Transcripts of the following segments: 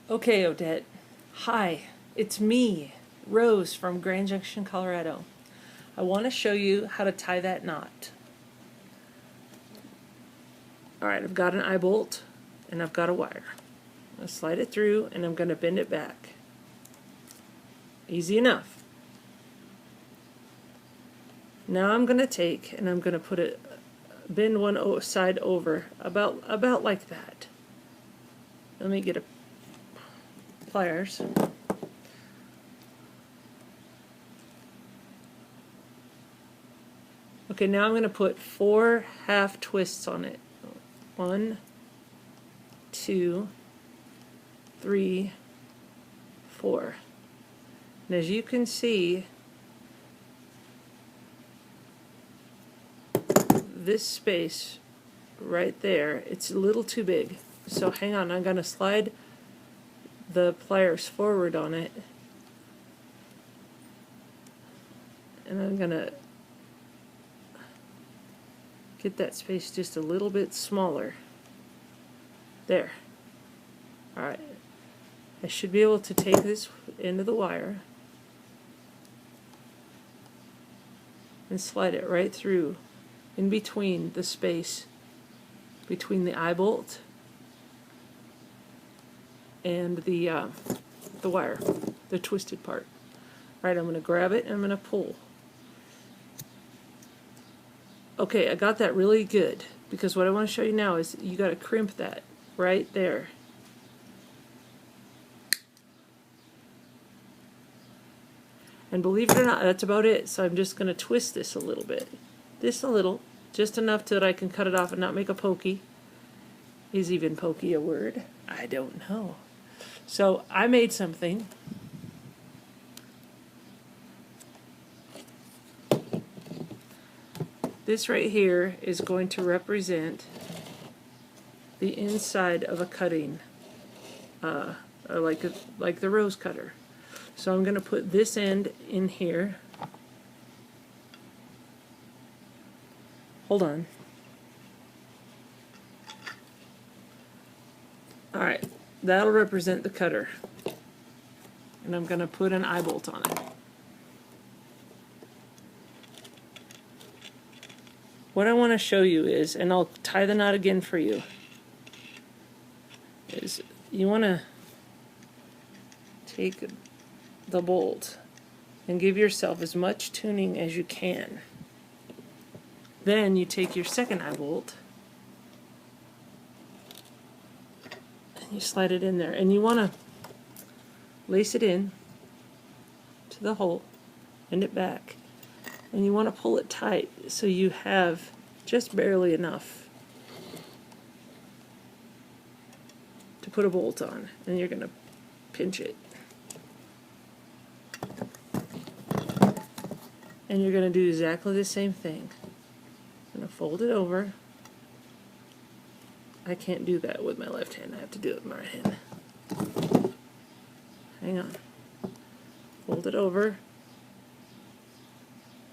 Okay, Odette. Hi, it's me, Rose from Grand Junction, Colorado. I want to show you how to tie that knot. Alright, I've got an eye bolt and I've got a wire. I'm going to slide it through and I'm going to bend it back. Easy enough. Now I'm going to take and I'm going to put it, bend one side over about like that. Let me get a pliers. Okay, now I'm going to put 4 half twists on it. 1, 2, 3, 4. And as you can see, this space right there, it's a little too big. So hang on, I'm going to slide the pliers forward on it. And I'm going to get that space just a little bit smaller. There. Alright. I should be able to take this end of the wire and slide it right through in between the space between the eye bolt and the wire, the twisted part. Alright, I'm going to grab it and I'm going to pull. Okay, I got that really good, because what I want to show you now is you got to crimp that right there. And believe it or not, that's about it. So I'm just going to twist this a little bit. This a little, just enough that I can cut it off and not make a pokey. Is even pokey a word? I don't know. So I made something. This right here is going to represent the inside of a cutting, like the rose cutter. So I'm going to put this end in here. Hold on. Alright, that'll represent the cutter. And I'm going to put an eye bolt on it. What I want to show you is, and I'll tie the knot again for you, is you want to take the bolt and give yourself as much tuning as you can. Then you take your second eye bolt and you slide it in there, and you want to lace it in to the hole, bend it back, and you want to pull it tight so you have just barely enough to put a bolt on, and you're going to pinch it. And you're going to do exactly the same thing. I'm going to fold it over. I can't do that with my left hand. I have to do it with my right hand. Hang on. Fold it over.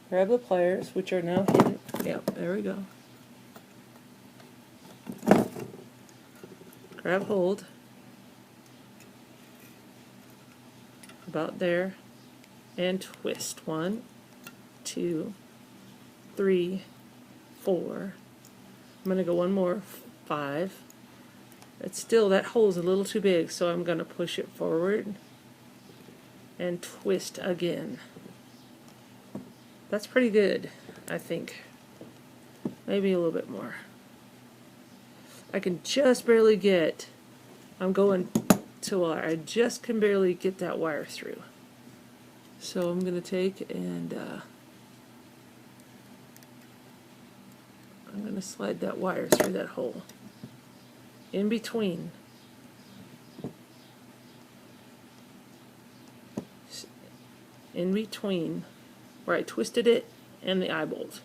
Grab the pliers, which are now hidden. Yep, there we go. Grab hold. About there. And twist. 1, 2, 3, 4. I'm going to go one more. 5. It's still, that hole's a little too big, so I'm going to push it forward and twist again. That's pretty good, I think. Maybe a little bit more. I can just barely get, I'm going to wire. I just can barely get that wire through. So I'm going to take and I'm going to slide that wire through that hole. In between. In between where I twisted it and the eye bolt.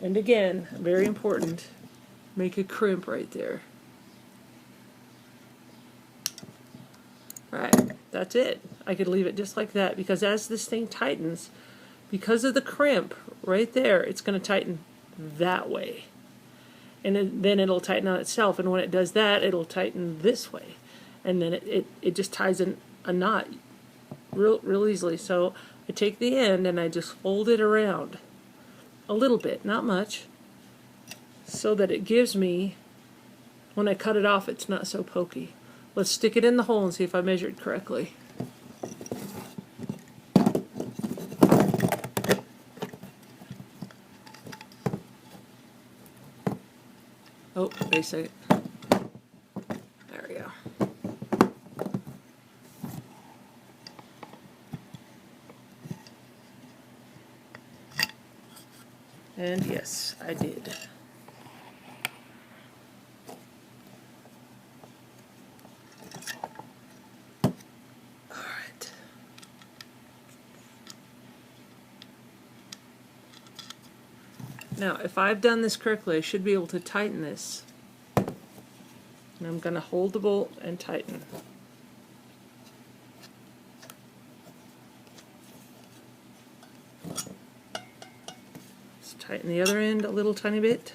And again, very important, make a crimp right there. Alright, that's it. I could leave it just like that, because as this thing tightens, because of the crimp right there, it's going to tighten that way. And then it'll tighten on itself, and when it does that, it'll tighten this way. and then it just ties in a knot real easily. So I take the end and I just fold it around a little bit, not much, so that it gives me, when I cut it off, it's not so pokey. Let's stick it in the hole and see if I measured correctly. Oh, wait a second. There we go. And yes, I did. Alright. Now, if I've done this correctly, I should be able to tighten this. And I'm going to hold the bolt and tighten. Tighten the other end a little tiny bit.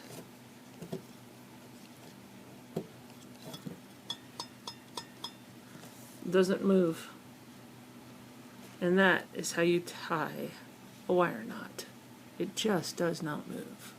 Doesn't move. And that is how you tie a wire knot. It just does not move.